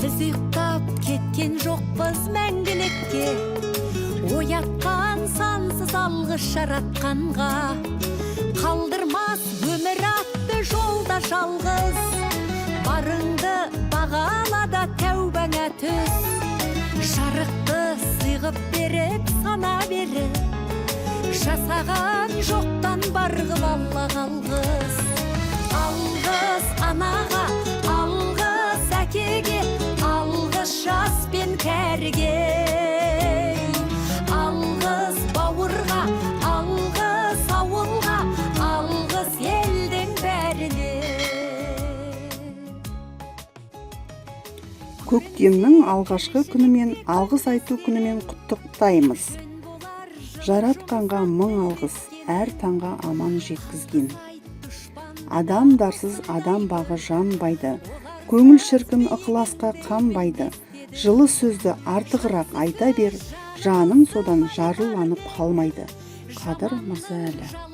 Біз ұйықтап кеткен жоқпыз мәңгілікке, оятқан сансыз алғыс жаратқанға. Қалдырмас өмір атты жолда жалғыз, барыңды бағалада тәубаңа түс. Жарықты сыйғып беріп сана беріп, жасаған жоқтан барғып алла қалғыз. Алғыс анаға, алғыс әкеге, алғыс жас пен кәріге. Алғыс бауырға, алғыс ауылға, алғыс елдің бәріне. Көктемнің алғашқы күнімен, алғыс айту күнімен құттықтаймыз. Жаратқанға мың алғыс, әр таңға аман жеткізген. Адамдарсыз адам бағы жанбайды, көңіл шіркін ықыласқа қанбайды. Жылы сөзді артығырақ айта бер, жаның содан жарыланып қалмайды. Қадыр Мырзаәлі.